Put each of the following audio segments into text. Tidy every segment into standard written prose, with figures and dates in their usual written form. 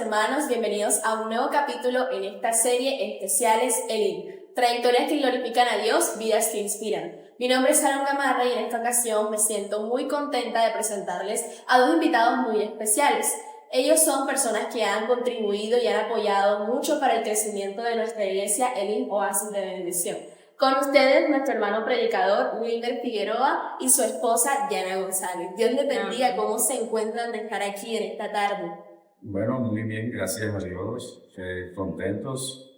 hermanos, bienvenidos a un nuevo capítulo en esta serie Especiales Elim. Trayectorias que glorifican a Dios, vidas que inspiran. Mi nombre es Aaron Gamarra y en esta ocasión me siento muy contenta de presentarles a dos invitados muy especiales. Ellos son personas que han contribuido y han apoyado mucho para el crecimiento de nuestra iglesia Elim Oasis de Bendición. Con ustedes, nuestro hermano predicador Wilmer Figueroa y su esposa Diana González. Dios les bendiga. ¿Cómo se encuentran de estar aquí en esta tarde? Bueno, muy bien, gracias a Dios. Contentos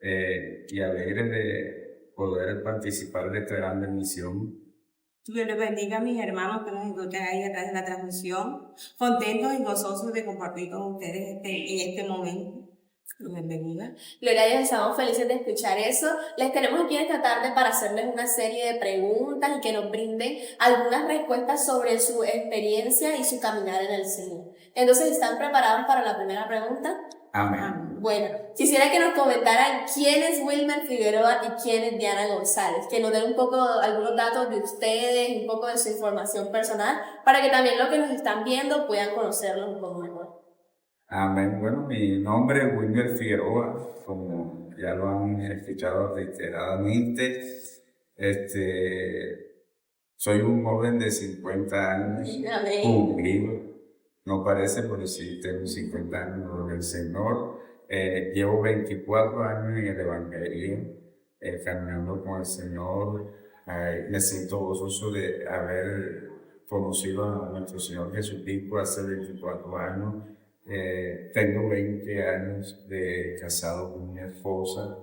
y alegres de poder participar de esta gran bendición. Dios les bendiga a mis hermanos que nos escuchan ahí a través de la transmisión. Contentos y gozosos de compartir con ustedes en este momento. Bienvenida. Gloria a Dios, estamos felices de escuchar eso. Les tenemos aquí en esta tarde para hacerles una serie de preguntas y que nos brinden algunas respuestas sobre su experiencia y su caminar en el Señor. Entonces, ¿están preparados para la primera pregunta? Amén. Bueno, quisiera que nos comentaran quién es Wilmer Figueroa y quién es Diana González, que nos den un poco, algunos datos de ustedes, un poco de su información personal, para que también los que nos están viendo puedan conocerlos un poco mejor. Amén. Bueno, mi nombre es Wilmer Figueroa, como ya lo han escuchado reiteradamente. Soy un joven de 50 años, cumplido. No parece, pero sí tengo 50 años con el Señor. Llevo 24 años en el Evangelio, caminando con el Señor. Me siento gozoso de haber conocido a nuestro Señor Jesucristo hace 24 años. Tengo 20 años de casado con mi esposa.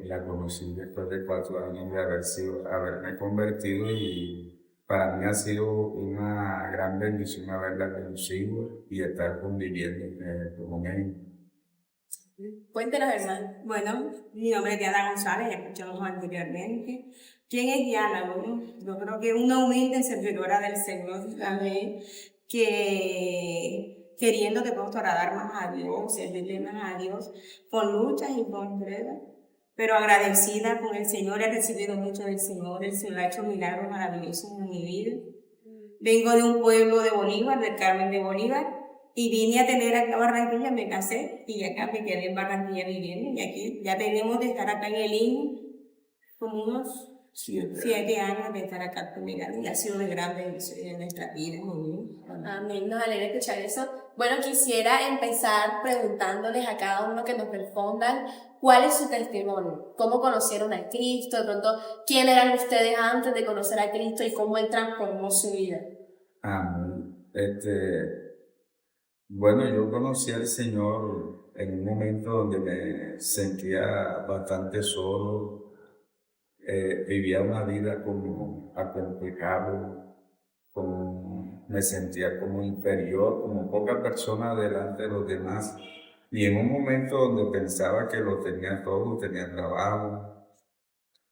La conocí después de 4 años de haberme convertido y para mí ha sido una gran bendición haberla conocido y estar conviviendo con ella. Cuéntenos, hermano. Bueno, mi nombre es Diana González, ya escuchamos anteriormente. ¿Quién es Diana? Bueno, yo creo que es una humilde servidora del Señor, amén, que queriendo de pronto agradar más a Dios, servirle más a Dios, con luchas y con pruebas, pero agradecida con el Señor. He recibido mucho del Señor, el Señor ha hecho milagros maravillosos en mi vida. Vengo de un pueblo de Bolívar, del Carmen de Bolívar, y vine a tener acá Barranquilla, me casé, y acá me quedé en Barranquilla viviendo, y aquí ya tenemos de estar acá en el INE como unos 7 años de estar acá conmigo, y ha sido de gran bendición en nuestra vida. Amén, nos alegra escuchar eso. Bueno, quisiera empezar preguntándoles a cada uno que nos respondan cuál es su testimonio, cómo conocieron a Cristo, de pronto quién eran ustedes antes de conocer a Cristo y cómo Él transformó su vida. Amén. Bueno, yo conocí al Señor en un momento donde me sentía bastante solo. Vivía una vida como acomplejado, me sentía como inferior, como poca persona delante de los demás. Y en un momento donde pensaba que lo tenía todo, tenía trabajo,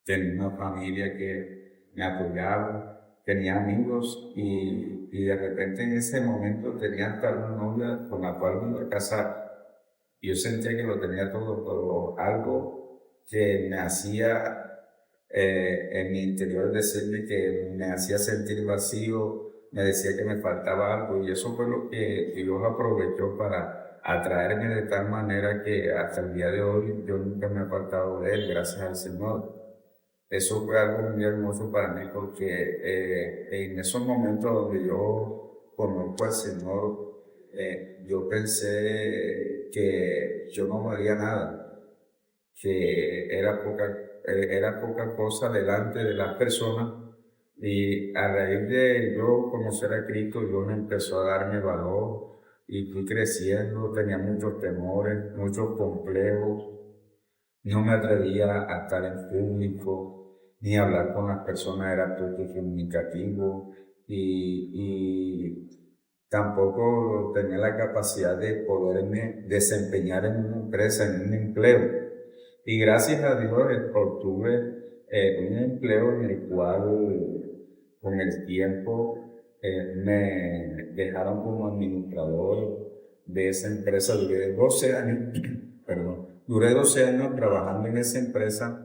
tenía una familia que me apoyaba, tenía amigos y de repente en ese momento tenía hasta una novia con la cual me iba a casar. Y yo sentía que lo tenía todo, pero algo que me hacía en mi interior decirme que me hacía sentir vacío, me decía que me faltaba algo, y eso fue lo que Dios aprovechó para atraerme de tal manera que hasta el día de hoy yo nunca me he apartado de Él, gracias al Señor. Eso fue algo muy hermoso para mí porque en esos momentos donde yo conozco al Señor, yo pensé que yo no valía nada, que era poca cosa delante de las personas, y a raíz de yo conocer a Cristo, Dios me empezó a darme valor y fui creciendo. Tenía muchos temores, muchos complejos, no me atrevía a estar en público ni a hablar con las personas, era poco comunicativo y tampoco tenía la capacidad de poderme desempeñar en una empresa, en un empleo. Y gracias a Dios obtuve un empleo en el cual con el tiempo me dejaron como administrador de esa empresa. Duré 12 años, duré 12 años trabajando en esa empresa,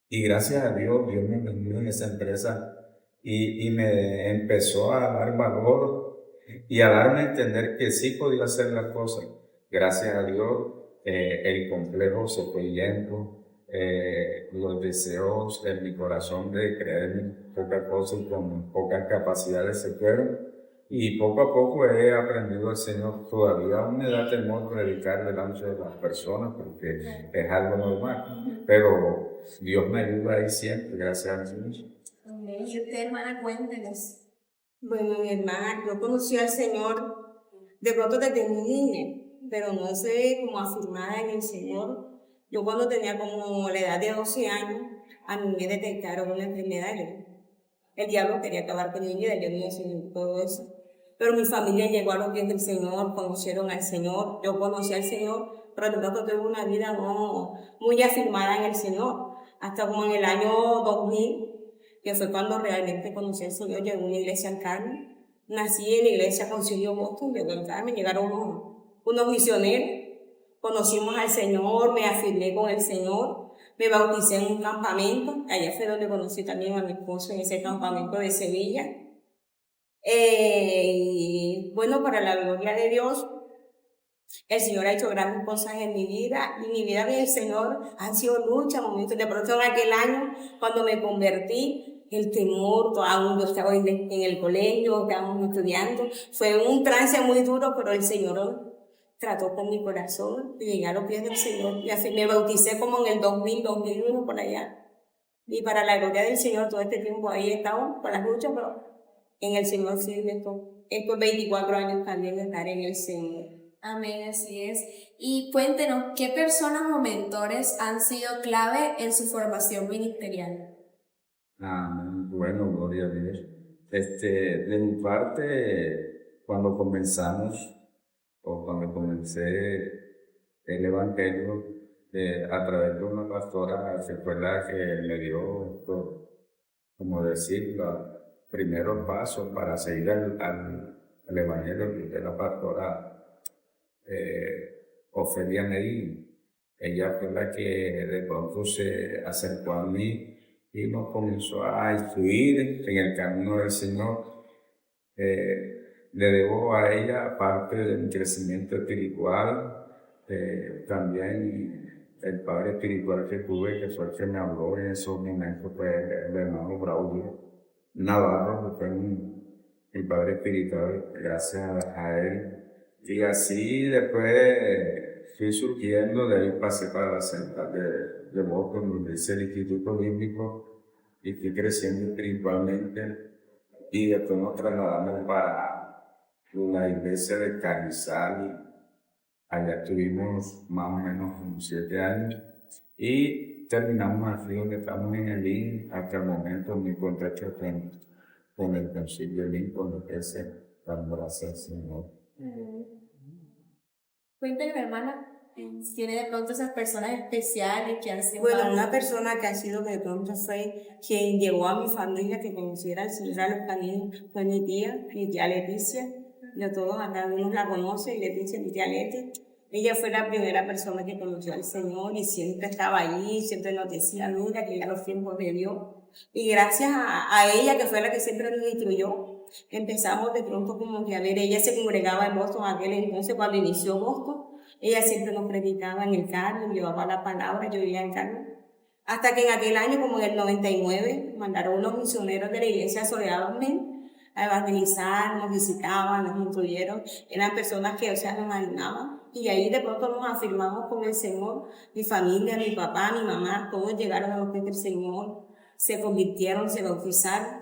y gracias a Dios, Dios me bendijo en esa empresa y me empezó a dar valor y a darme a entender que sí podía hacer las cosas. gracias a Dios, el complejo se fue yendo, los deseos en mi corazón de creer en pocas cosas y con pocas capacidades se fueron. Y poco a poco he aprendido al Señor. Todavía aún me da temor predicar delante de las personas porque es algo normal, pero Dios me ayuda ahí siempre, gracias a Dios. Y usted, hermana, cuéntenos. Bueno, mi hermana, yo conocí al Señor de pronto desde muy niña, pero no sé, como afirmada en el Señor. Yo cuando tenía como la edad de 12 años, a mí me detectaron una enfermedad. El diablo quería acabar con mi vida, yo no sé todo eso. Pero mi familia llegó a los pies del Señor, conocieron al Señor, yo conocí al Señor, pero de pronto tuve una vida no muy afirmada en el Señor. Hasta como en el año 2000, que fue cuando realmente conocí al Señor, llegué a una iglesia en Carmen. Nací en la iglesia Concilio Boston, llegó en Carmen, llegaron unos misioneros, conocimos al Señor, me afirmé con el Señor, me bauticé en un campamento, allá fue donde conocí también a mi esposo en ese campamento de Sevilla. Y bueno, para la gloria de Dios, el Señor ha hecho grandes cosas en mi vida, y mi vida con el Señor han sido luchas, momentos. De pronto en aquel año, cuando me convertí, el temor, aún yo estaba en el colegio, estábamos estudiando, fue un trance muy duro, pero el Señor trató con mi corazón, y llegué a los pies del Señor, y así me bauticé como en el 2000, 2001, por allá. Y para la gloria del Señor, todo este tiempo ahí he estado con las luchas, pero en el Señor sí, estos 24 años también de estar en el Señor. Amén, así es. Y cuéntenos, ¿qué personas o mentores han sido clave en su formación ministerial? Bueno, gloria a Dios. De mi parte, cuando comenzamos, o cuando comencé el Evangelio, a través de una pastora, que fue la que me dio, como decir, los primeros pasos para seguir al Evangelio, de la pastora Ofelia Medina. Ella fue la que de pronto se acercó a mí y nos comenzó a instruir en el camino del Señor. Le debo a ella parte de mi crecimiento espiritual, también el padre espiritual que tuve, que fue el que me habló en esos momentos, fue el hermano Braulio Navarro, que fue mi padre espiritual, gracias a él. Y así después fui surgiendo, de ahí pasé para la central de Boston, donde hice el Instituto Bíblico, y fui creciendo espiritualmente. Y después nos trasladamos para la iglesia de Carrizal. Allá estuvimos más o menos unos 7 años. Y terminamos aquí donde estamos en el IN, hasta el momento muy contento con el concilio del IN, con lo que es el gracias al Señor. Cuéntenos, hermana, ¿tiene de pronto esas personas especiales que han sido? Bueno, una persona que ha sido de pronto fue quien llevó a mi familia que conociera al Señor a los caminos, fue mi tía Leticia. De todos algunos la conocen, Leticia, mi tía Leti. Ella fue la primera persona que conoció al Señor y siempre estaba allí, siempre nos decía, mira, que ya los tiempos de Dios. Y gracias a ella, que fue la que siempre nos instruyó, empezamos de pronto como que a ver, ella se congregaba en Boston aquel entonces cuando inició Boston. Ella siempre nos predicaba en el carro, llevaba la palabra, yo vivía en carro. Hasta que en aquel año, como en el 99, mandaron unos misioneros de la iglesia Soledad a evangelizar, nos visitaban, nos instruyeron. Eran personas que, nos animaban. Y ahí de pronto nos afirmamos con el Señor. Mi familia, mi papá, mi mamá, todos llegaron a los pies del Señor. Se convirtieron, se bautizaron.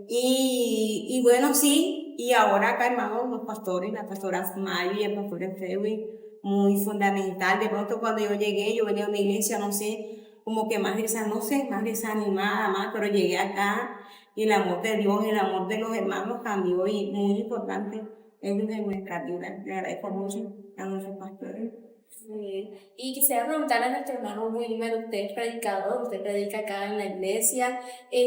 Y bueno, sí. Y ahora acá, hermanos, los pastores, la pastora Mari y el pastor Efewi, muy fundamental. De pronto cuando yo llegué, yo venía a una iglesia, no sé, como que más desanimada, más, pero llegué acá y el amor de Dios, el amor de los hermanos cambió, y muy importante es de nuestra vida. Le agradezco mucho a nuestros pastores. Sí. Y quisiera preguntarle a nuestro hermano Wilmer, usted es predicador, usted predica acá en la iglesia,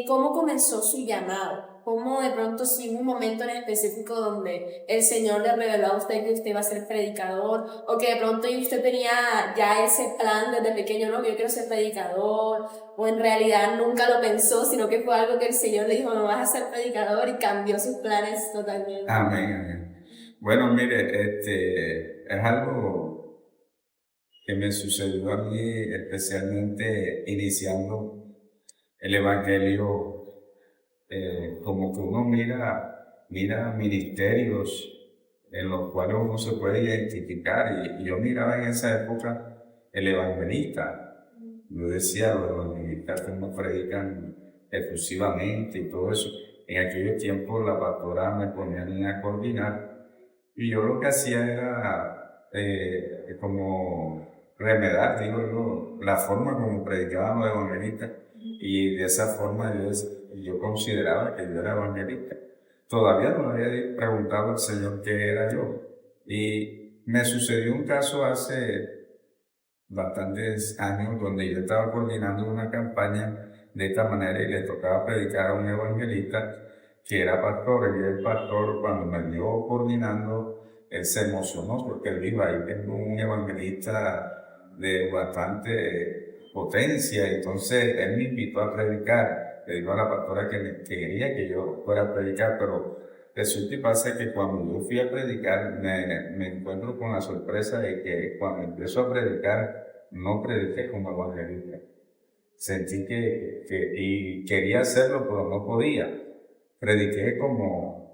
¿cómo comenzó su llamado? ¿Cómo de pronto, si hubo un momento en específico donde el Señor le reveló a usted que usted iba a ser predicador, o que de pronto usted tenía ya ese plan desde pequeño, no, que yo quiero ser predicador, o en realidad nunca lo pensó, sino que fue algo que el Señor le dijo, no vas a ser predicador, y cambió sus planes totalmente? Amén, amén. Bueno, mire, es algo que me sucedió a mí, especialmente iniciando el Evangelio, como que uno mira ministerios en los cuales uno se puede identificar, y yo miraba en esa época el evangelista. Yo decía, los evangelistas que no predican efusivamente y todo eso. En aquellos tiempos la pastora me ponían a coordinar, y yo lo que hacía era como remedar, digo yo, la forma como predicaban los evangelistas, y de esa forma yo consideraba que yo era evangelista. Todavía no había preguntado al Señor qué era yo. Y me sucedió un caso hace bastantes años donde yo estaba coordinando una campaña de esta manera y le tocaba predicar a un evangelista que era pastor. Y el pastor, cuando me vio coordinando, él se emocionó porque él dijo, ahí tengo un evangelista de bastante potencia. Entonces él me invitó a predicar. Le dijo a la pastora que quería que yo fuera a predicar, pero resulta y pasa que cuando yo fui a predicar me encuentro con la sorpresa de que cuando empiezo a predicar no prediqué como evangelista. Sentí y quería hacerlo, pero no podía. Prediqué como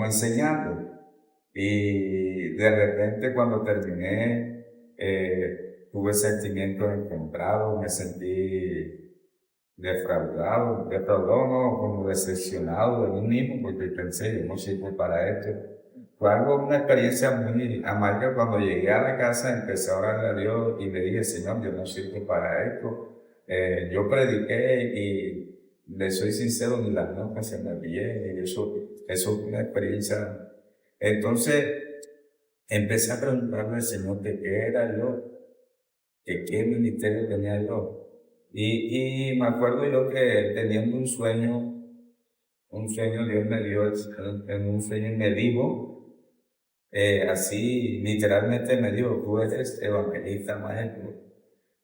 enseñando. Y de repente cuando terminé, tuve sentimientos encontrados, me sentí defraudado no, como decepcionado de mí mismo, porque pensé, yo no sirvo para esto. Fue una experiencia muy amarga. Cuando llegué a la casa, empecé a orarle a Dios y le dije, Señor, yo no sirvo para esto. Yo prediqué y le soy sincero, ni las notas se me bien, y eso es una experiencia. Entonces, empecé a preguntarle al Señor de qué era yo, que qué ministerio tenía yo. Y me acuerdo yo que teniendo un sueño Dios me dio en un sueño y me dijo, así literalmente me dijo, tú eres evangelista maestro.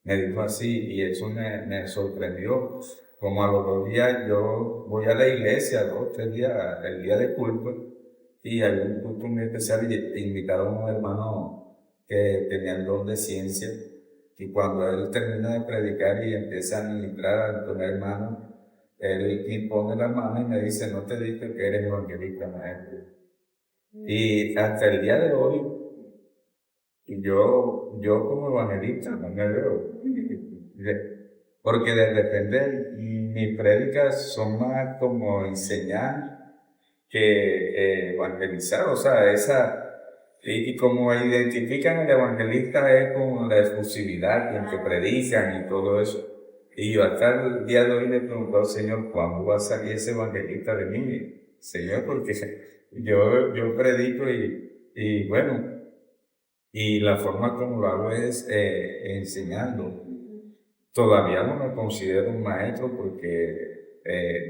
Me dijo así, y eso me sorprendió. Como a los 2 días yo voy a la iglesia, 2 o 3 días, el día de culto, y hay un culto muy especial y invitaron a un hermano que tenía el don de ciencia. Y cuando él termina de predicar y empieza a ministrar al primer hermano, él impone la mano y me dice, no te dije que eres evangelista maestro. Y hasta el día de hoy, yo como evangelista no me veo. Porque de repente mis prédicas son más como enseñar que evangelizar. O sea, y como identifican al evangelista es con la efusividad con que predican y todo eso. Y yo hasta el día de hoy le pregunto al Señor, ¿cuándo va a salir ese evangelista de mí? Señor, porque yo predico y bueno, y la forma como lo hago es enseñando. Todavía no me considero un maestro porque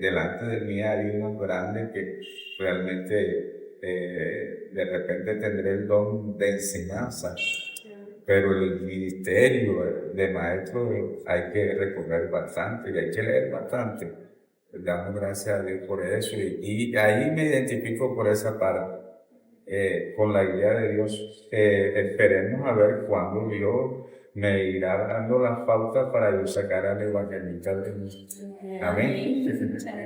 delante de mí hay unos grandes que realmente de repente tendré el don de enseñanza, pero el ministerio de maestro hay que recorrer bastante y hay que leer bastante. Damos gracias a Dios por eso y ahí me identifico por esa parte. Con la guía de Dios, esperemos a ver cuándo Dios me irá dando las pautas para yo sacar al evangelista de mí. Amén.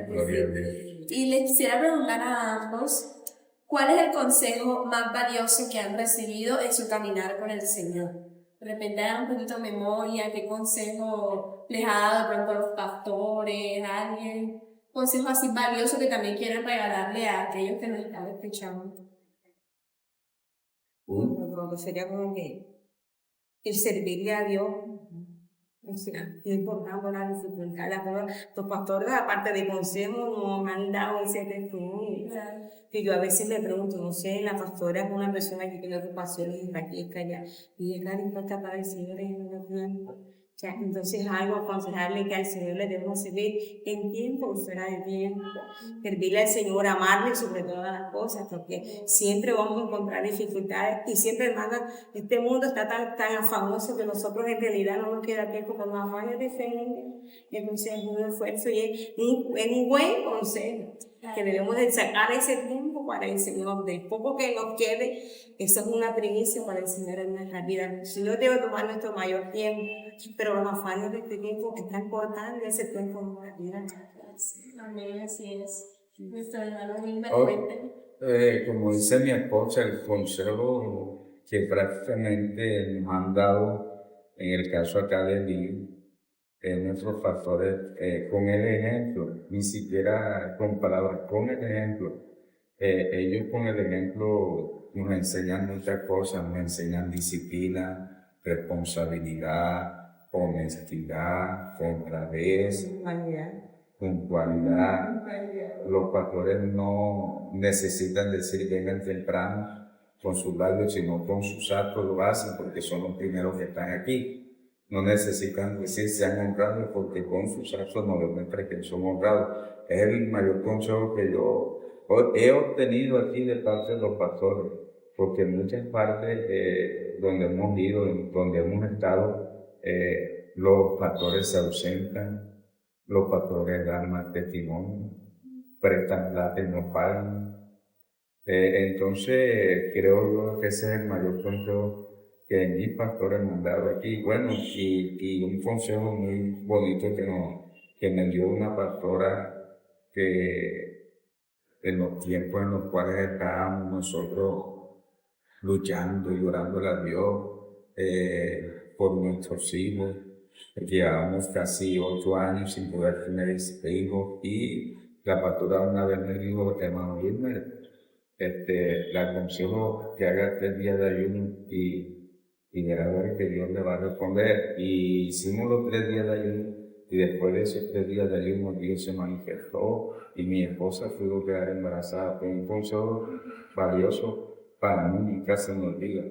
Gloria a Dios. Y les quisiera preguntar a ambos, ¿cuál es el consejo más valioso que han recibido en su caminar con el Señor? De repente hagan un poquito de memoria, ¿qué consejo les ha dado de pronto los pastores, alguien? Consejo así valioso que también quieren regalarle a aquellos que nos están escuchando. Sería como que el servirle a Dios, es importante la dificultad. Los pastores, aparte de consejos, nos han dado ese testimonio. Que yo a veces me pregunto, no sé, la pastora es una persona que tiene ocupaciones, está aquí, está allá, y es tan dispuesta para el Señor en el tiempo. O sea, entonces algo aconsejarle que al Señor le debemos servir en tiempo y fuera de tiempo. Servirle al Señor, amarle sobre todas las cosas, porque siempre vamos a encontrar dificultades y siempre, hermana, este mundo está tan afanoso que nosotros en realidad no nos queda tiempo con los afanes de fe. Entonces es un esfuerzo y es un buen consejo. que debemos de sacar ese tiempo para el Señor, del poco que nos quede, eso es una primicia para el Señor en nuestra vida. El Señor debe tomar nuestro mayor tiempo, pero los afanes de este tiempo que están cortando ese tiempo en nuestra vida. Amén, así es. Nuestro hermano Wilmer, Oh, cuéntenos. como dice mi esposa, el consejo que prácticamente nos han dado, en el caso acá de Lili, nuestros pastores, con el ejemplo, ni siquiera con palabras, con el ejemplo. Ellos con el ejemplo nos enseñan muchas cosas, nos enseñan disciplina, responsabilidad, honestidad, honradez, puntualidad. Los pastores no necesitan decir vengan temprano con sus labios, sino con sus actos lo hacen porque son los primeros que están aquí. No necesitan decir sean honrados porque con sus actos nos demuestran que son honrados. Es el mayor consejo que yo he obtenido aquí de parte de los pastores, porque en muchas partes donde hemos ido, donde hemos estado, los pastores se ausentan, los pastores dan mal testimonio, prestan plata y no pagan. Entonces creo yo que ese es el mayor consejo que mis pastores me han dado aquí. Bueno, y un consejo muy bonito que me dio una pastora que en los tiempos en los cuales estábamos nosotros luchando y orando a Dios por nuestros hijos. Llevábamos casi 8 años sin poder tener hijos y la pastora una vez me dijo, hermano Wilmer, le aconsejo que haga 3 días de ayuno y verá ver que Dios le va a responder. Y hicimos los 3 días de ayuno y después de esos 3 días de ayuno Dios se manifestó y mi esposa pudo quedar embarazada. Fue un consejo valioso para mí, nunca se me olvida.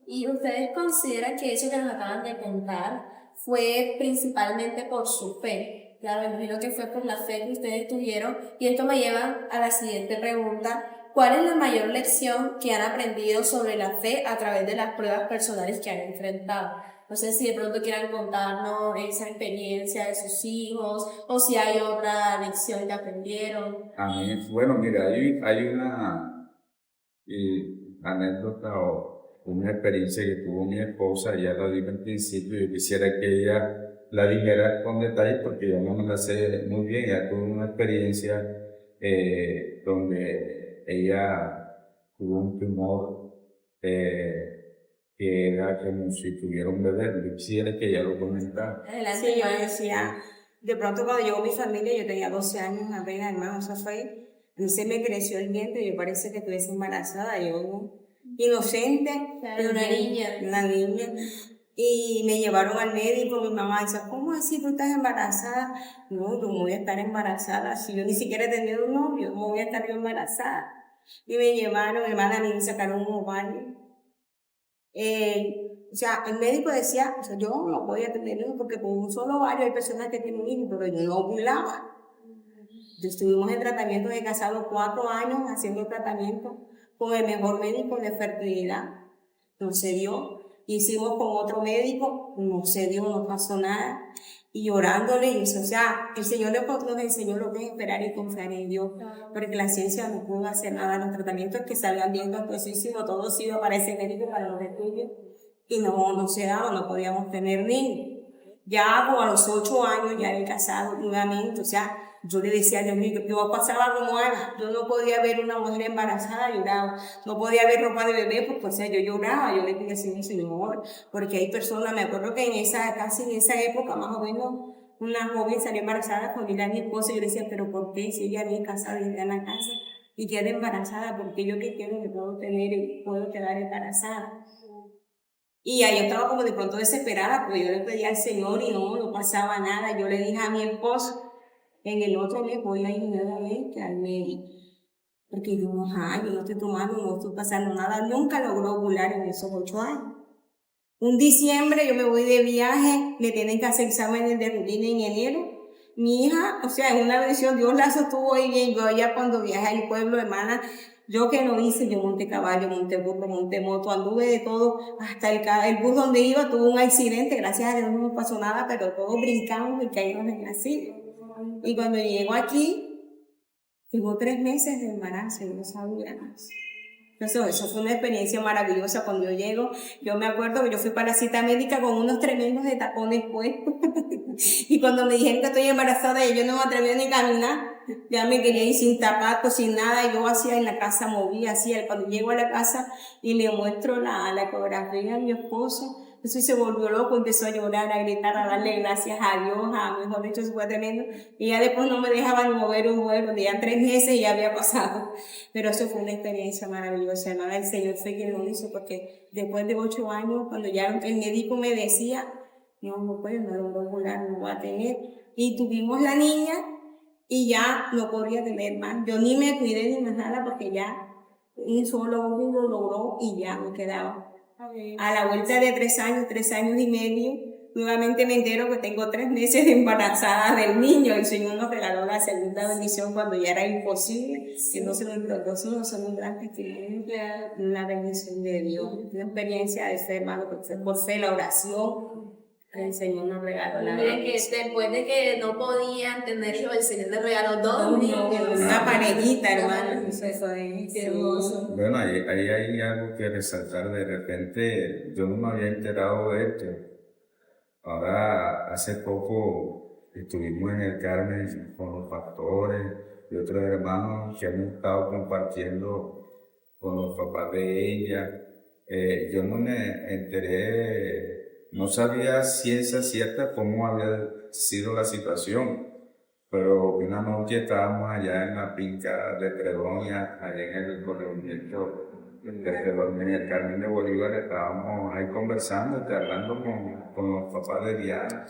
¿Y ustedes consideran que eso que nos acaban de contar fue principalmente por su fe? Claro, me imagino que fue por la fe que ustedes tuvieron. Y esto me lleva a la siguiente pregunta. ¿Cuál es la mayor lección que han aprendido sobre la fe a través de las pruebas personales que han enfrentado? No sé si de pronto quieran contarnos esa experiencia de sus hijos o si hay otra lección que aprendieron. Amén. Bueno, mira, hay una anécdota o una experiencia que tuvo mi esposa, ya la dije al principio, yo quisiera que ella la dijera con detalle porque yo no me la sé muy bien. Ella tuvo una experiencia donde ella tuvo un tumor que era como si tuviera un bebé. Yo quisiera que ella lo comentara. Adelante, Sí, yo hermana. decía, de pronto cuando llegó mi familia, yo tenía 12 años apenas, hermano, eso fue, a mí se me creció el vientre, yo parece que estuviese embarazada, yo inocente, Claro, una niña. una niña, y me llevaron al médico, mi mamá dice, ¿cómo así tú estás embarazada? No, yo no voy a estar embarazada, si yo ni siquiera he tenido un novio, no voy a estar yo embarazada. Y me llevaron, hermana, a mí me sacaron un ovario. O sea, el médico decía, o sea, yo no voy a tener hijos porque con un solo ovario hay personas que tienen hijos, pero yo no ovulaba. Estuvimos en tratamiento de casado 4 años haciendo tratamiento con el mejor médico de fertilidad. No se dio. Hicimos con otro médico, no se dio, no pasó nada. Y orándole, y eso, o sea, el Señor nos enseñó lo que es esperar y confiar en Dios, porque la ciencia no pudo hacer nada. Los tratamientos que salían bien costosísimos, todos iban para ese médico, para los estudios, y no se daba, no podíamos tener niños. Ya como a los 8 años, ya de casado nuevamente, o sea, yo le decía a Dios mío, yo pasaba como Ana, yo no podía ver una mujer embarazada, lloraba, no podía ver ropa de bebé, pues o sea, yo lloraba, yo le pedía al Señor, porque hay personas, me acuerdo que casi en esa época, más o menos, una joven salió embarazada con ella, mi esposa, y yo le decía, pero ¿por qué? Si ella ni casada, y está en la casa, y queda embarazada, porque yo que quiero que puedo quedar embarazada. Y ahí yo estaba como de pronto desesperada, porque yo le pedía al Señor y no pasaba nada. Yo le dije a mi esposo, en el otro mes voy a ir nuevamente al médico. Porque yo no estoy tomando, no estoy pasando nada. Nunca logró ovular en esos 8 años. Un diciembre yo me voy de viaje, me tienen que hacer exámenes de rutina en enero. Mi hija, o sea, en una versión, Dios la sostuvo ahí bien. Yo allá cuando viajé al pueblo, hermana, yo que no hice, yo monté caballo, monté burro, monté moto, anduve de todo, hasta el bus donde iba tuvo un accidente, gracias a Dios no me pasó nada, pero todos brincamos y caímos en el asilo. Y cuando llego aquí, Tuvo 3 meses de embarazo y no sabía. Entonces, eso fue una experiencia maravillosa. Cuando yo llego, yo me acuerdo que yo fui para la cita médica con unos tremendos de tacones puestos. Y cuando me dijeron que estoy embarazada, yo no me atreví ni a caminar. Ya me quería ir sin zapatos, sin nada. Y yo hacía en la casa, movía, hacía. Cuando llego a la casa y le muestro la ecografía a mi esposo, entonces se volvió loco, empezó a llorar, a gritar, a darle gracias a Dios, mejor dicho, eso fue tremendo. Y ya después no me dejaba ni mover un vuelo, ya 3 meses y ya había pasado. Pero eso fue una experiencia maravillosa, hermana. El Señor fue quien lo hizo, porque después de 8 años, cuando ya el médico me decía, no puedo, no lo voy a volar, no voy a tener. Y tuvimos la niña y ya no podía tener más. Yo ni me cuidé ni nada porque ya un solo hombre lo logró y ya me quedaba. A la vuelta de 3 años y medio, nuevamente me entero que tengo 3 meses de embarazada del niño. El Señor nos regaló la segunda bendición cuando ya era imposible. Entonces los 2 hijos son un gran testimonio, una bendición de Dios, una experiencia de fe, hermano, porque fue por fe la oración. El Señor nos regaló la Miren que después de que no podían tener hijos, el Señor les regaló 2 niños. Una parejita, hermano. Eso es Qué hermoso. Bueno, ahí hay algo que resaltar. De repente, yo no me había enterado de esto. Ahora, hace poco estuvimos en el Carmen con los pastores y otros hermanos que hemos estado compartiendo con los papás de ella. Yo no me enteré. No sabía ciencia cierta cómo había sido la situación, pero una noche estábamos allá en la finca de Fredonia, allá en el corregimiento de Fredonia, en el Carmen de Bolívar. Estábamos ahí conversando, hablando con los papás de Diana,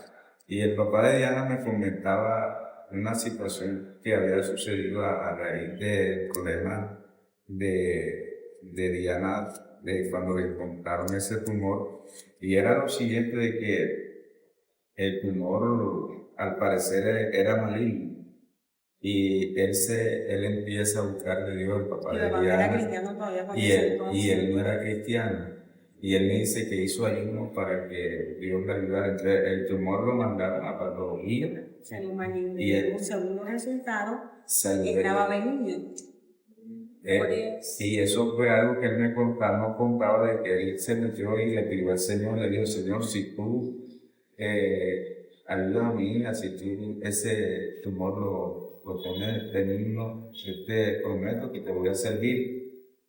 y el papá de Diana me comentaba una situación que había sucedido a raíz del problema de Diana, de cuando le encontraron ese tumor. Y era lo siguiente, de que el tumor al parecer era maligno. Y él empieza a buscar de Dios, el papá de Diana, y él no era cristiano. Y él me dice que hizo ayuno para que Dios le ayudara. Entonces, el tumor lo mandaron a patología. Salió maligno. Y un segundo resultado, salió estaba benigno. Y eso fue algo que él me contaba de que él se metió y le pidió al Señor, le dijo: Señor, si tú ayudas a mi hija, si tú ese tumor lo tienes benigno, yo te prometo que te voy a servir.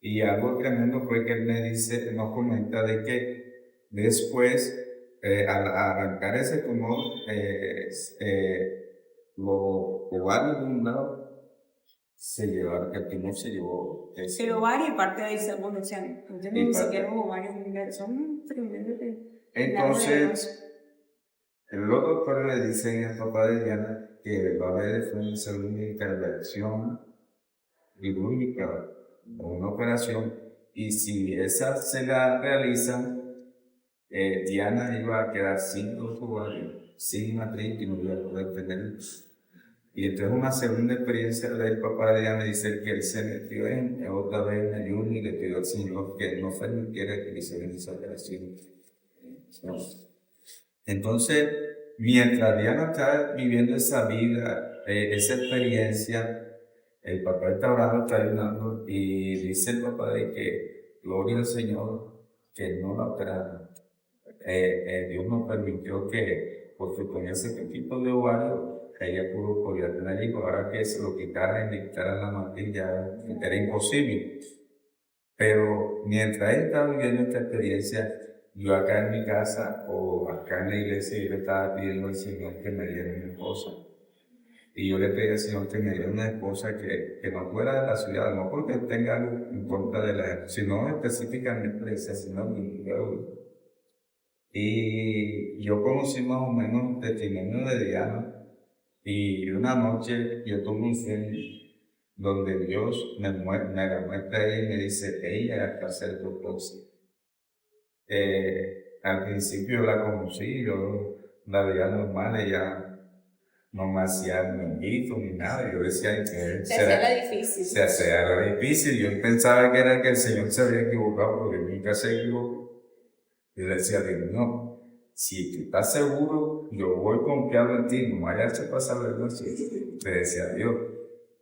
Y algo tremendo fue que él nos comenta de que después, al arrancar ese tumor, los ovarios de un lado el tumor se llevó. El ovario y parte del segundo, o sea, entonces ni siquiera los ovarios son tremendos. Entonces, los doctores le dicen al papá de Diana que va a haber una segunda intervención quirúrgica o una operación, y si esa se la realizan, Diana iba a quedar sin los ovarios, sin matriz, y no iba a poder tener. Y entonces una segunda experiencia del papá de Diana dice que él se metió otra vez en ayuno y le pidió al Señor que no permitiera que le hicieran esa operación. Entonces, mientras Diana está viviendo esa vida, esa experiencia, el papá está orando, está ayunando, y dice el papá de que, gloria al Señor, que no la operaron. Dios nos permitió que, porque con ese tipo de ovario, ella podía tener hijos. Ahora que se lo quitaran y le quitaran la matriz, ya era imposible. Pero mientras él estaba viviendo esta experiencia, yo acá en mi casa o acá en la iglesia, yo le estaba pidiendo al Señor que me diera una esposa. Y yo le pedí al Señor que me diera una esposa que no fuera de la ciudad, no porque tenga algo en contra de la gente, sino específicamente de ese Señor. Y yo conocí más o menos el testimonio de Diana. Y una noche yo tuve un sueño donde Dios me la muestra a ella y me dice: ella va a ser tu esposa. Al principio la conocí, yo la veía normal, ella no me hacía ni ni nada. Yo decía que se hacía la difícil. Yo pensaba que era que el Señor se había equivocado, porque nunca se equivocó. Y le decía: Dios, no. Si tú estás seguro, yo voy confiado en ti, no me hayas hecho pasar la noche, le decía a Dios.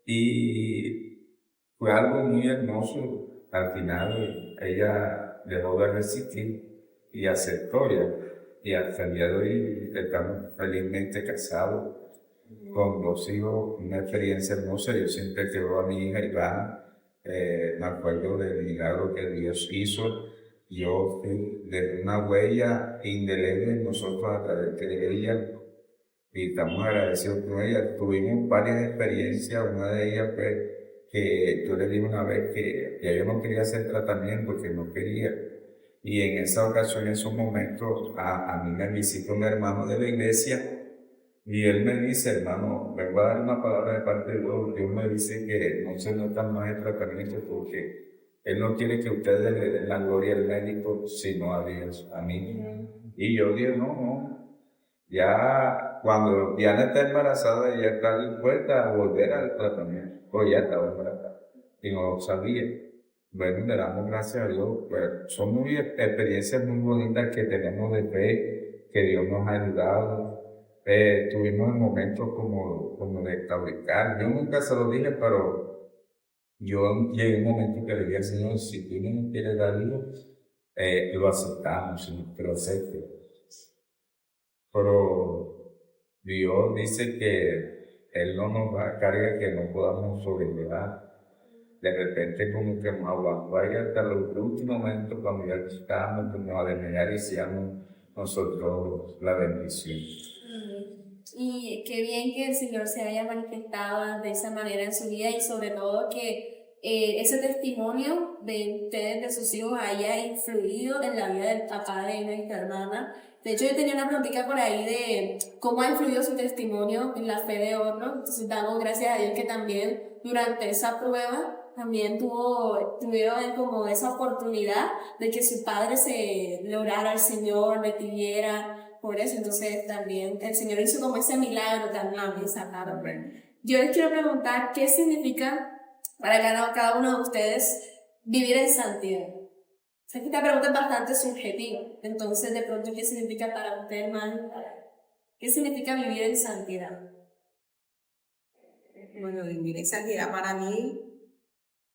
Y fue algo muy hermoso. Al final ella dejó de resistir y aceptó ya. Y hasta el día de hoy estamos felizmente casados con 2 hijos, una experiencia hermosa. Yo siempre que veo a mi hija Ivana, me acuerdo del milagro que Dios hizo. Yo dejé una huella indeleble en nosotros a través de ella y estamos agradecidos con ella. Tuvimos varias experiencias, una de ellas fue que yo le dije una vez que ya yo no quería hacer tratamiento, que no quería. Y en esa ocasión, en esos momentos, a mí me visitó un hermano de la iglesia y él me dice, hermano, me voy a dar una palabra de parte de Dios. Dios me dice que no se notan más el tratamiento porque Él no quiere que ustedes le den la gloria al médico, sino a Dios, a mí. Y yo dije, no, no. Ya cuando Diana está embarazada, ella está dispuesta a volver al tratamiento. Pues ya estaba embarazada y no lo sabía. Bueno, le damos gracias a Dios. Pues, son muy experiencias muy bonitas que tenemos de fe, que Dios nos ha ayudado. Tuvimos momentos como de claudicar. Yo nunca se lo dije, pero yo llegué a un momento que le dije al Señor, si tú no nos quieres dar hijos, lo aceptamos, Señor, que lo acepte. Pero Dios dice que Él no nos da carga que no podamos sobrellevar. De repente como que nos aguantó ahí hasta los últimos momentos cuando ya estábamos como a desmayar y hacíamos nosotros la bendición. Y qué bien que el Señor se haya manifestado de esa manera en su vida y sobre todo que ese testimonio de ustedes, de sus hijos, haya influido en la vida del papá de nuestra hermana. De hecho, yo tenía una preguntita por ahí de cómo ha influido su testimonio en la fe de otros. Entonces, damos gracias a Dios que también durante esa prueba también tuvieron como esa oportunidad de que su padre se le orara al Señor, le pidiera por eso. Entonces, también el Señor hizo como ese milagro también, esa parte. Yo les quiero preguntar qué significa para cada uno de ustedes vivir en santidad. Sé que esta pregunta es bastante subjetiva, entonces de pronto, ¿qué significa para usted, hermano? ¿Qué significa vivir en santidad? Bueno, vivir en santidad para mí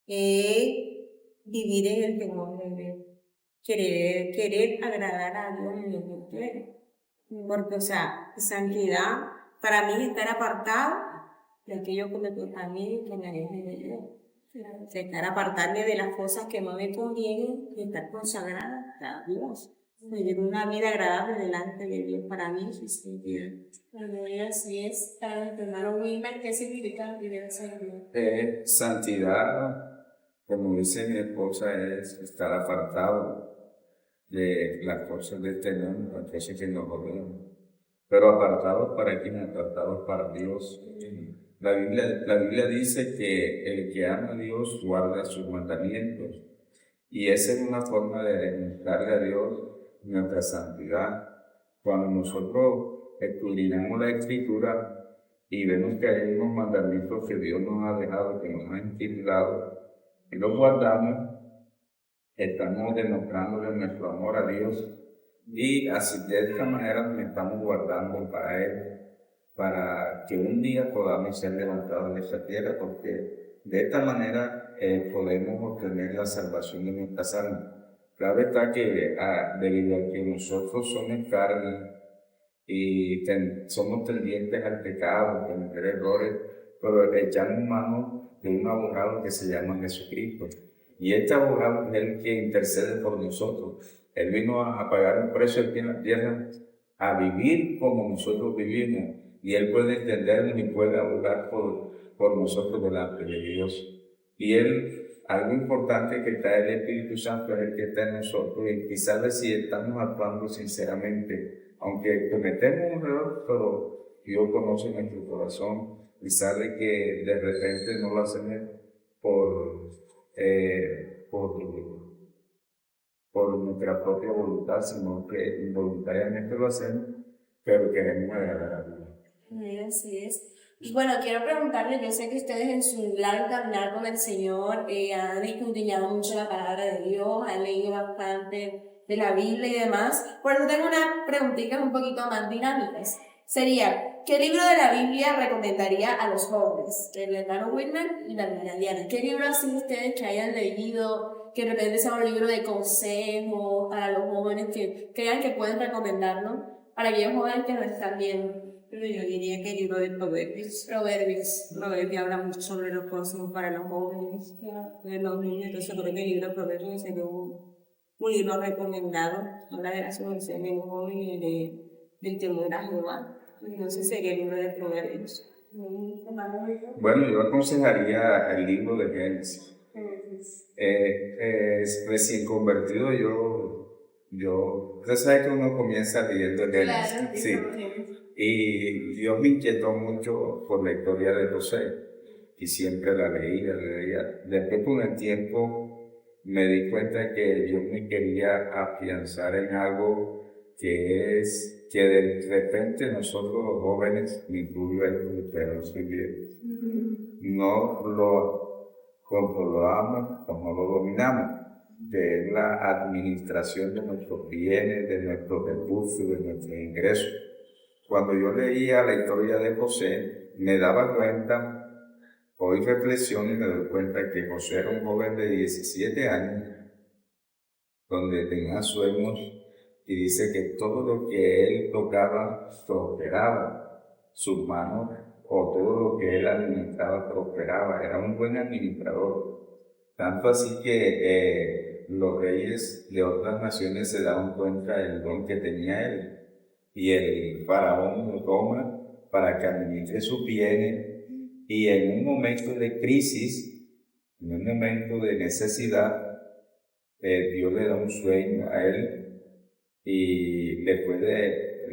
es vivir en el temor de Dios. Querer agradar a Dios en lo que quiere. Porque, o sea, santidad para mí es estar apartado de aquello que me toca a mí, que me aleje de Dios. O sea, apartarme de las cosas que no me convienen y estar consagrada a Dios. Vivir una vida agradable delante de Dios para mí es santidad. Bueno, así es. Para mi hermano Wilmer, ¿qué significa vivir en santidad? Santidad, como dice mi esposa, es estar apartado de las cosas de este mundo, las cosas que nos rodean. Pero apartados para quién, apartados para Dios. La Biblia dice que el que ama a Dios guarda sus mandamientos. Y esa es una forma de demostrarle a Dios nuestra santidad. Cuando nosotros escudriñamos la Escritura y vemos que hay unos mandamientos que Dios nos ha dejado, que nos ha instituido, y los guardamos, estamos demostrándole nuestro amor a Dios. Y así de esta manera nos estamos guardando para Él, para que un día podamos ser levantados de esa tierra, porque de esta manera podemos obtener la salvación de nuestras almas. Claro está que debido a que nosotros somos carne y somos tendientes al pecado, cometer errores, pero echamos mano de un abogado que se llama Jesucristo. Y este abogado es el que intercede por nosotros. Él vino a pagar un precio aquí en la tierra, a vivir como nosotros vivimos. Y Él puede entendernos y puede abogar por nosotros delante de Dios. Y algo importante que está el Espíritu Santo es el que está en nosotros. Y quizás si estamos actuando sinceramente, aunque cometemos un error, pero Dios conoce nuestro corazón y sabe que de repente no lo hacemos por nuestra propia voluntad, sino que involuntariamente lo hacemos, pero queremos agradar a Dios. Así es. Y bueno, quiero preguntarle, yo sé que ustedes en su largo caminar con el Señor han escudriñado mucho la palabra de Dios, han leído bastante de la Biblia y demás. Por eso tengo unas preguntitas un poquito más dinámicas. sería, ¿qué libro de la Biblia recomendaría a los jóvenes? El hermano Whitman y la hermana Diana. ¿Qué libro así ustedes que hayan leído, que de repente sea un libro de consejos para los jóvenes que crean que pueden recomendarlo para aquellos jóvenes que nos están viendo? Pero yo diría que el libro de Proverbios. Proverbios habla mucho sobre los consejos para los jóvenes, de los niños. Entonces creo que el libro de Proverbios sería un libro recomendado. Habla de la sujeción de un joven y del temor a Jehová. Entonces sería el libro de Proverbios. Bueno, yo aconsejaría el libro de Génesis. Recién convertido usted sabe que uno comienza leyendo el Génesis. Claro, Sí. Y Dios me inquietó mucho por la historia de José y siempre la leía. Después con el tiempo me di cuenta que Dios me quería afianzar en algo que es que de repente nosotros los jóvenes, me incluyo ahí, pero no soy viejo, no lo controlamos o no lo dominamos, que es la administración de nuestros bienes, de nuestros recursos, de nuestros ingresos. Cuando yo leía la historia de José, me daba cuenta, hoy reflexiono y me doy cuenta que José era un joven de 17 años, donde tenía sueños, y dice que todo lo que él tocaba prosperaba, sus manos o todo lo que él administraba prosperaba, era un buen administrador. Tanto así que los reyes de otras naciones se daban cuenta del don que tenía él. Y el faraón lo toma para que administre sus bienes, y en un momento de crisis, en un momento de necesidad, Dios le da un sueño a él y le puede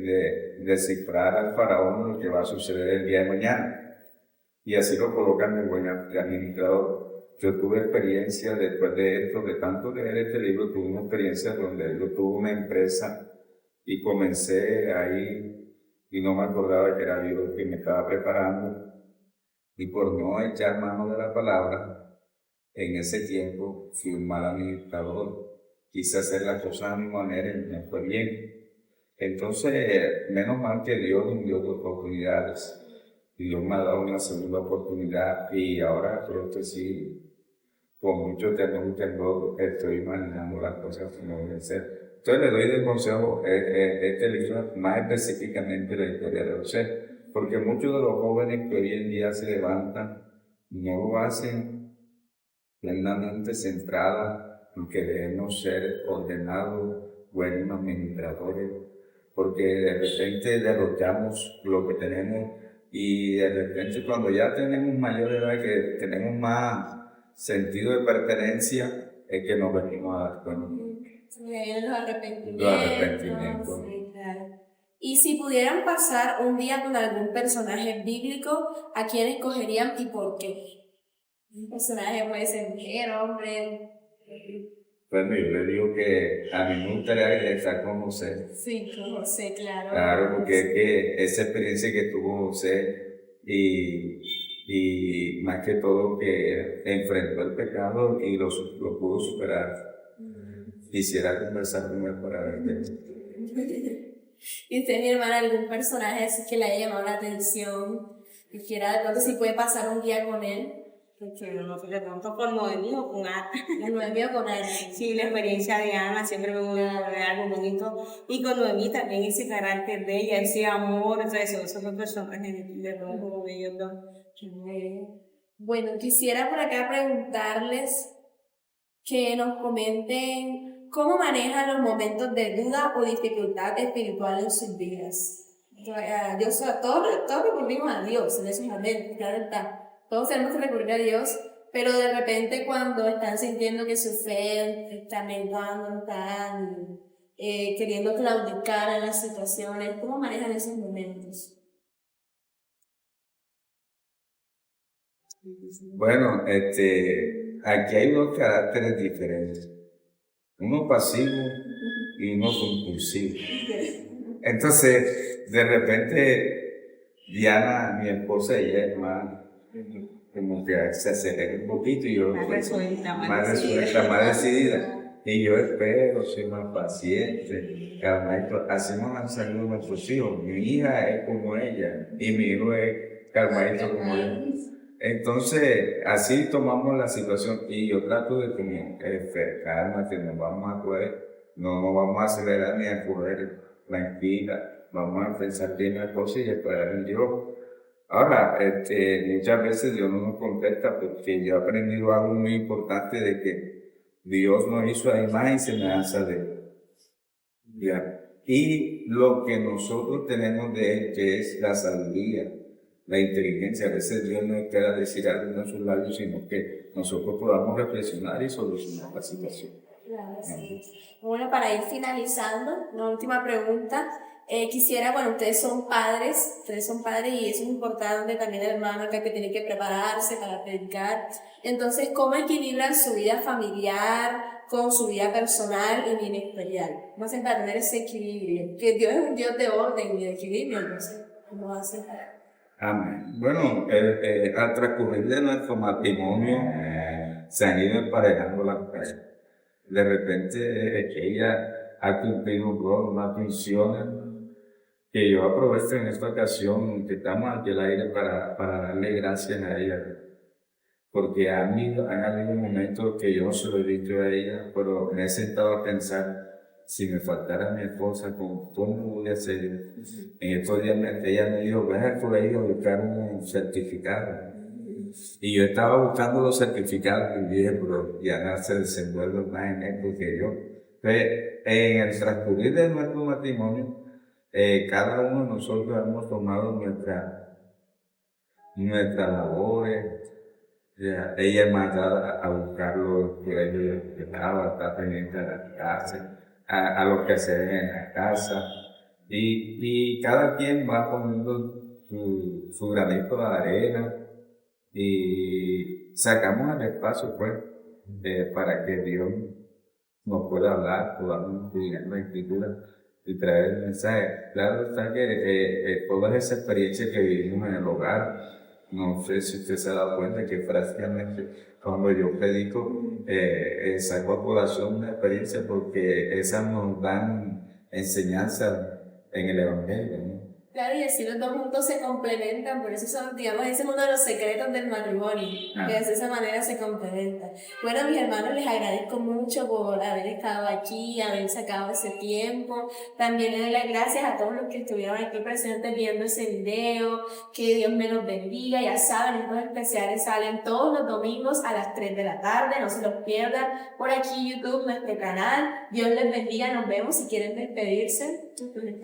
descifrar al faraón lo que va a suceder el día de mañana, y así lo colocan de buen administrador. Yo tuve experiencia después de esto, de tanto leer este libro, tuve una experiencia donde yo tuve una empresa y comencé ahí y no me acordaba que era Dios que me estaba preparando, y por no echar mano de la palabra, en ese tiempo fui un mal administrador, quise hacer las cosas a mi manera y me fue bien. Entonces, menos mal que Dios me dio oportunidades, y Dios me ha dado una segunda oportunidad, y ahora creo que sí, con mucho temor, estoy manejando las cosas como deben ser. Entonces le doy de consejo este libro, más específicamente la historia de José, porque muchos de los jóvenes que hoy en día se levantan no lo hacen plenamente centrada en que debemos ser ordenados, buenos administradores, porque de repente derrochamos lo que tenemos, y de repente cuando ya tenemos mayor edad, que tenemos más sentido de pertenencia, es que nos venimos a dar cuenta. Los arrepentimientos. Sí, claro. Y si pudieran pasar un día con algún personaje bíblico, ¿a quién escogerían y por qué? Un personaje puede ser mujer, hombre. Bueno, yo le digo que a mí me gustaría estar con José. Sí, con José, claro. Claro, porque es que esa experiencia que tuvo José, y más que todo que enfrentó el pecado y lo pudo superar. Quisiera conversar con él para ver. ¿Y usted, mi hermana, algún personaje así que le haya llamado la atención? Que quiera de pronto si puede pasar un día con él. Porque no sé, de pronto con Noemí o con Ana. Noemí o con Ana. Sí, la experiencia de Ana siempre me voy a ver algo bonito. Y con Noemí también ese carácter de ella, ese amor, esos son los personajes de pronto de ellos dos. Bueno, quisiera por acá preguntarles que nos comenten cómo manejan los momentos de duda o dificultad espiritual en sus vidas. Todos recurrimos a Dios en esos momentos, claro está. Todos tenemos que recurrir a Dios, pero de repente cuando están sintiendo que su fe está menguando, están queriendo claudicar en las situaciones, ¿cómo manejan esos momentos? Bueno, aquí hay dos caracteres diferentes, uno pasivo y uno compulsivo. Entonces, de repente, Diana, mi esposa, ella es más, como que se acelera un poquito, y yo más resuelta, más decidida. Y yo espero, soy más paciente. Carmaito, así nos han salido nuestros hijos. Mi hija es como ella y mi hijo es Carmaito como él. Entonces, así tomamos la situación y yo trato de como, cálmate, nos vamos a poder, no nos vamos a acelerar ni a correr, tranquila, vamos a pensar bien las cosas y esperar en Dios. Ahora, muchas veces Dios no nos contesta porque yo he aprendido algo muy importante de que Dios nos hizo a imagen y semejanza de Él. ¿Ya? Y lo que nosotros tenemos de Él, que es la sabiduría, la inteligencia. A veces Dios no quiera decir algo en sus labios, sino que nosotros podamos reflexionar y solucionar la situación. Claro, sí. Bueno, para ir finalizando, una última pregunta. Quisiera, bueno, ustedes son padres y eso es importante también el hermano acá que tiene que prepararse para predicar. Entonces, ¿cómo equilibran su vida familiar con su vida personal y ministerial? ¿Cómo hacen para tener ese equilibrio? Que Dios es un Dios de orden y de equilibrio, no sé cómo hacen para... Amén. Bueno, al transcurrir de nuestro matrimonio se han ido emparejando las cosas. De repente ella ha cumplido un rol, una función que yo aprovecho en esta ocasión que estamos aquí al aire para darle gracias a ella. Porque han habido momentos que yo no se lo he dicho a ella, pero me he sentado a pensar, si me faltara mi esposa, ¿cómo voy a hacer yo? En estos días ella me dijo, ven al colegio a buscar un certificado. Y yo estaba buscando los certificados y dije, pero ya se desenvuelve más en esto que yo. Entonces, en el transcurrir de nuestro matrimonio, cada uno de nosotros hemos tomado nuestras labores. Ella es mandada a buscar los colegios que estaba, está pendiente de la casa, a lo que se ve en la casa. Y cada quien va poniendo su granito de arena y sacamos el espacio, pues, para que Dios nos pueda hablar, podamos estudiar la escritura y traer el mensaje. Claro está que toda esa experiencia que vivimos en el hogar, no sé si usted se ha dado cuenta que prácticamente cuando yo predico, saco a colación una experiencia porque esas nos dan enseñanza en el Evangelio, ¿no? Claro, y así los dos juntos se complementan, por eso son, digamos, ese es uno de los secretos del matrimonio, que de esa manera se complementan. Bueno, mis hermanos, les agradezco mucho por haber estado aquí, haber sacado ese tiempo. También les doy las gracias a todos los que estuvieron aquí presentes viendo ese video. Que Dios me los bendiga. Ya saben, estos especiales salen todos los domingos a las 3 de la tarde, no se los pierdan. Por aquí YouTube, nuestro canal. Dios les bendiga, nos vemos. Si quieren despedirse.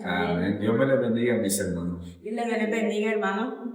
Amén. Dios me les bendiga, mis hermanos. Y le bendiga, hermano.